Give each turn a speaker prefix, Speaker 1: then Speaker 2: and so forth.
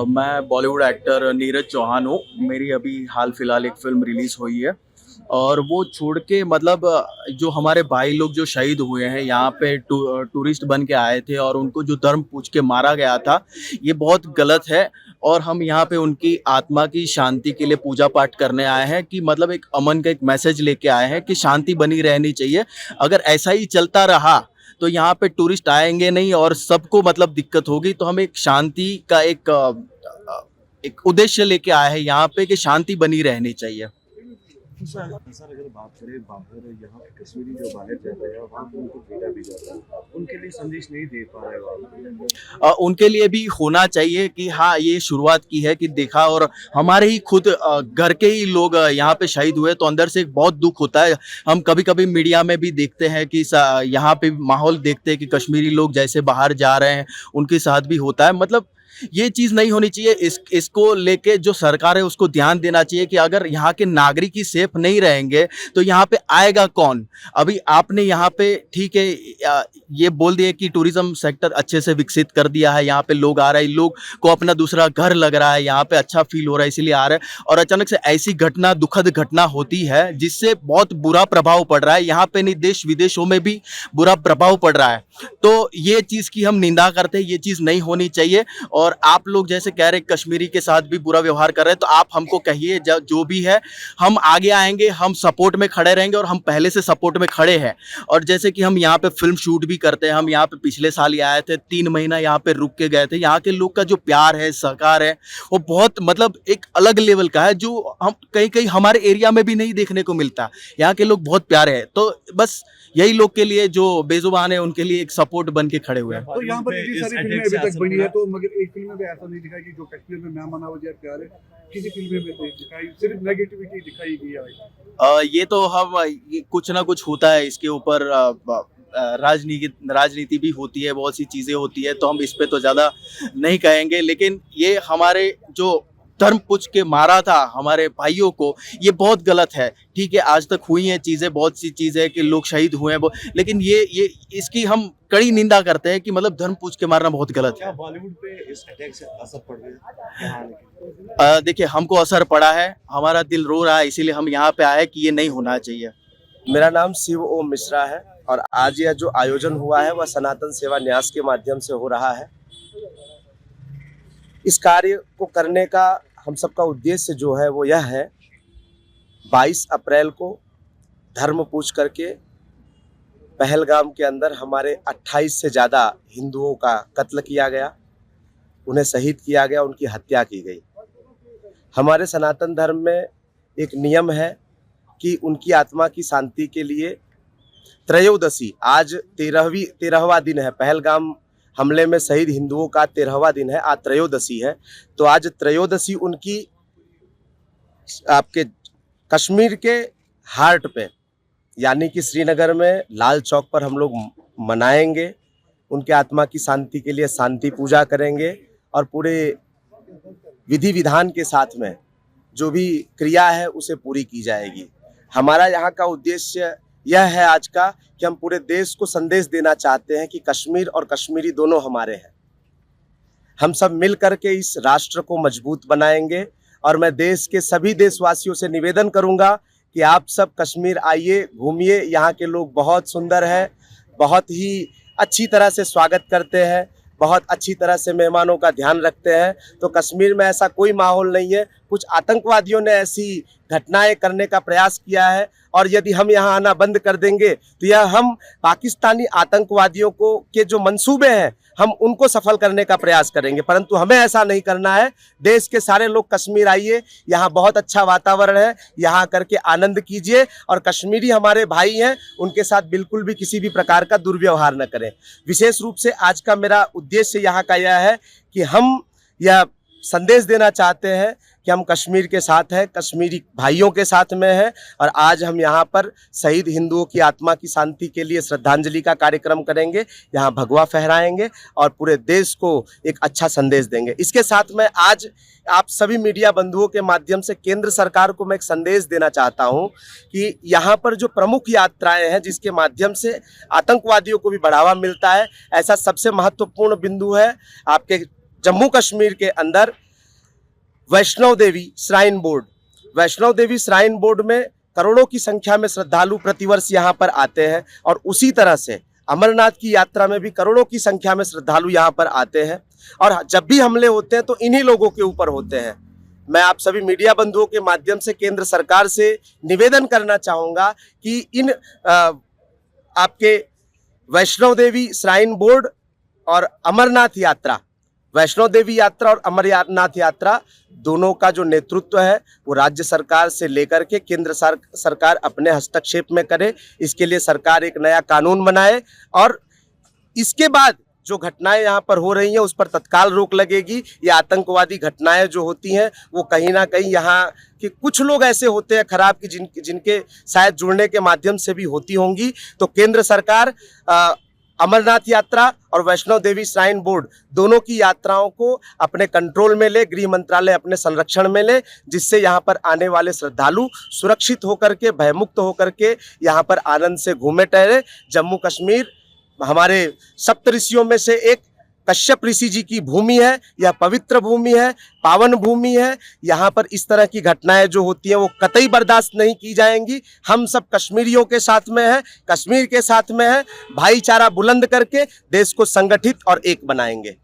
Speaker 1: मैं बॉलीवुड एक्टर नीरज चौहान हूँ। मेरी अभी हाल फिलहाल एक फ़िल्म रिलीज़ हुई है और वो छोड़ के मतलब जो हमारे भाई लोग जो शहीद हुए हैं यहाँ पे टूरिस्ट बन के आए थे और उनको जो धर्म पूछ के मारा गया था, ये बहुत गलत है। और हम यहाँ पे उनकी आत्मा की शांति के लिए पूजा पाठ करने आए हैं कि मतलब एक अमन का एक मैसेज लेके आए हैं कि शांति बनी रहनी चाहिए। अगर ऐसा ही चलता रहा तो यहाँ पे टूरिस्ट आएँगे नहीं और सबको मतलब दिक्कत होगी। तो हम एक शांति का एक उद्देश्य लेके आए हैं यहाँ पे कि शांति बनी रहनी चाहिए।
Speaker 2: सर सर अगर बात करें बाहर यहाँ पे कश्मीरी जो बाहर जाते हैं वहाँ पे उनको भेजा भी जाता है, उनके लिए संदेश नहीं दे पा रहे हो आप।
Speaker 1: उनके लिए भी होना चाहिए कि हाँ ये शुरुआत की है कि देखा और हमारे ही खुद घर के ही लोग यहाँ पे शहीद हुए तो अंदर से एक बहुत दुख होता है। हम कभी कभी मीडिया में भी देखते हैं कि यहाँ पे माहौल देखते हैं कि कश्मीरी लोग जैसे बाहर जा रहे हैं उनके साथ भी होता है। मतलब ये चीज़ नहीं होनी चाहिए। इसको लेके जो सरकार है उसको ध्यान देना चाहिए कि अगर यहाँ के नागरिक ही सेफ नहीं रहेंगे तो यहाँ पे आएगा कौन। अभी आपने यहाँ पे ठीक है ये बोल दिया कि टूरिज्म सेक्टर अच्छे से विकसित कर दिया है, यहाँ पे लोग आ रहे हैं, लोग को अपना दूसरा घर लग रहा है, यहाँ पे अच्छा फील हो रहा है इसीलिए आ रहे हैं। और अचानक से ऐसी घटना दुखद घटना होती है जिससे बहुत बुरा प्रभाव पड़ रहा है, यहाँ पे नहीं देश विदेशों में भी बुरा प्रभाव पड़ रहा है। तो ये चीज़ की हम निंदा करते हैं, ये चीज़ नहीं होनी चाहिए। और आप लोग जैसे कह रहे कश्मीरी के साथ भी बुरा व्यवहार कर रहे हैं तो आप हमको कहिए जो भी है हम आगे आएंगे, हम सपोर्ट में खड़े रहेंगे और हम पहले से सपोर्ट में खड़े हैं। और जैसे कि हम यहाँ पे फिल्म शूट भी करते हैं, हम यहाँ पे पिछले साल ही आए थे, 3 महीना यहाँ पे रुक के गए थे। यहाँ के लोग का जो प्यार है, सहकार है, वो बहुत मतलब एक अलग लेवल का है जो हम कहीं कहीं हमारे एरिया में भी नहीं देखने को मिलता। यहाँ के लोग बहुत प्यारे हैं। तो बस यही लोग के लिए जो बेजुबान है उनके लिए एक सपोर्ट बन के खड़े हुए हैं।
Speaker 2: तो यहाँ पर इतनी सारी फिल्में अभी तक बनी है तो मगर एक फिल्म में भी ऐसा नहीं दिखा कि जो कश्मीर में मेहमान नवाजी प्यार है, किसी फिल्म में नहीं दिखाई, सिर्फ नेगेटिविटी दिखाई गई है।
Speaker 1: ये तो हम ये कुछ ना कुछ होता है इसके ऊपर राजनीति भी होती है, बहुत सी चीज़ें होती है तो हम इस पे तो ज़्यादा नहीं कहेंगे। लेकिन ये हमारे जो धर्म पूछ के मारा था हमारे भाइयों को, ये बहुत गलत है। ठीक है आज तक हुई हैं चीज़ें, बहुत सी चीज़ें कि लोग शहीद हुए हैं, लेकिन ये इसकी हम कड़ी निंदा करते हैं कि मतलब धर्म पूछ के मारना बहुत गलत है।
Speaker 2: क्या बॉलीवुड पे इस अटैक से असर पड़ रहा है?
Speaker 1: देखिए हमको असर पड़ा है, हमारा दिल रो रहा है, इसीलिए हम यहाँ पे आए कि ये नहीं होना चाहिए।
Speaker 3: मेरा नाम शिव ओम मिश्रा है और आज यह जो आयोजन हुआ है वह सनातन सेवा न्यास के माध्यम से हो रहा है। इस कार्य को करने का हम सबका उद्देश्य जो है वो यह है, 22 अप्रैल को धर्म पूछ करके पहलगाम के अंदर हमारे 28 से ज़्यादा हिंदुओं का कत्ल किया गया, उन्हें शहीद किया गया, उनकी हत्या की गई। हमारे सनातन धर्म में एक नियम है कि उनकी आत्मा की शांति के लिए त्रयोदशी, आज 13वां दिन है, पहलगाम हमले में शहीद हिंदुओं का 13वां दिन है, आज त्रयोदशी है। तो आज त्रयोदशी उनकी आपके कश्मीर के हार्ट पे यानी कि श्रीनगर में लाल चौक पर हम लोग मनाएंगे, उनके आत्मा की शांति के लिए शांति पूजा करेंगे और पूरे विधि विधान के साथ में जो भी क्रिया है उसे पूरी की जाएगी। हमारा यहाँ का उद्देश्य यह है आज का कि हम पूरे देश को संदेश देना चाहते हैं कि कश्मीर और कश्मीरी दोनों हमारे हैं। हम सब मिल करके इस राष्ट्र को मजबूत बनाएंगे और मैं देश के सभी देशवासियों से निवेदन करूंगा कि आप सब कश्मीर आइए, घूमिए। यहाँ के लोग बहुत सुंदर हैं, बहुत ही अच्छी तरह से स्वागत करते हैं, बहुत अच्छी तरह से मेहमानों का ध्यान रखते हैं। तो कश्मीर में ऐसा कोई माहौल नहीं है। कुछ आतंकवादियों ने ऐसी घटनाएं करने का प्रयास किया है और यदि हम यहाँ आना बंद कर देंगे तो यह हम पाकिस्तानी आतंकवादियों को के जो मंसूबे हैं हम उनको सफल करने का प्रयास करेंगे, परंतु हमें ऐसा नहीं करना है। देश के सारे लोग कश्मीर आइए, यहाँ बहुत अच्छा वातावरण है, यहाँ करके आनंद कीजिए और कश्मीरी हमारे भाई हैं, उनके साथ बिल्कुल भी किसी भी प्रकार का दुर्व्यवहार न करें। विशेष रूप से आज का मेरा उद्देश्य यहाँ का यह है कि हम यह संदेश देना चाहते हैं कि हम कश्मीर के साथ हैं, कश्मीरी भाइयों के साथ में हैं और आज हम यहाँ पर शहीद हिंदुओं की आत्मा की शांति के लिए श्रद्धांजलि का कार्यक्रम करेंगे, यहाँ भगवा फहराएंगे और पूरे देश को एक अच्छा संदेश देंगे। इसके साथ में आज आप सभी मीडिया बंधुओं के माध्यम से केंद्र सरकार को मैं एक संदेश देना चाहता हूँ कि यहाँ पर जो प्रमुख यात्राएं हैं जिसके माध्यम से आतंकवादियों को भी बढ़ावा मिलता है, ऐसा सबसे महत्वपूर्ण बिंदु है आपके जम्मू कश्मीर के अंदर Vaishno Devi shrine board, Vaishno Devi shrine board में करोड़ों की संख्या में श्रद्धालु प्रतिवर्ष यहाँ पर आते हैं और उसी तरह से अमरनाथ की यात्रा में भी करोड़ों की संख्या में श्रद्धालु यहाँ पर आते हैं और जब भी हमले होते हैं तो इन्हीं लोगों के ऊपर होते हैं। मैं आप सभी मीडिया बंधुओं के माध्यम से केंद्र सरकार से निवेदन करना चाहूँगा कि इन आपके वैष्णव देवी श्राइन बोर्ड और अमरनाथ यात्रा, वैष्णो देवी यात्रा और अमरनाथ यात्रा दोनों का जो नेतृत्व है वो राज्य सरकार से लेकर के केंद्र सरकार अपने हस्तक्षेप में करे। इसके लिए सरकार एक नया कानून बनाए और इसके बाद जो घटनाएं यहाँ पर हो रही हैं उस पर तत्काल रोक लगेगी। ये आतंकवादी घटनाएं जो होती हैं वो कहीं ना कहीं यहाँ के कुछ लोग ऐसे होते हैं खराब कि जिनके शायद जुड़ने के माध्यम से भी होती होंगी। तो केंद्र सरकार अमरनाथ यात्रा और वैष्णो देवी श्राइन बोर्ड दोनों की यात्राओं को अपने कंट्रोल में ले, गृह मंत्रालय अपने संरक्षण में ले, जिससे यहाँ पर आने वाले श्रद्धालु सुरक्षित होकर के, भयमुक्त होकर के यहाँ पर आनंद से घूमे टहरे। जम्मू कश्मीर हमारे सप्त ऋषियों में से एक कश्यप ऋषि जी की भूमि है, यह पवित्र भूमि है, पावन भूमि है। यहाँ पर इस तरह की घटनाएं जो होती हैं वो कतई बर्दाश्त नहीं की जाएंगी। हम सब कश्मीरियों के साथ में हैं, कश्मीर के साथ में हैं, भाईचारा बुलंद करके देश को संगठित और एक बनाएंगे।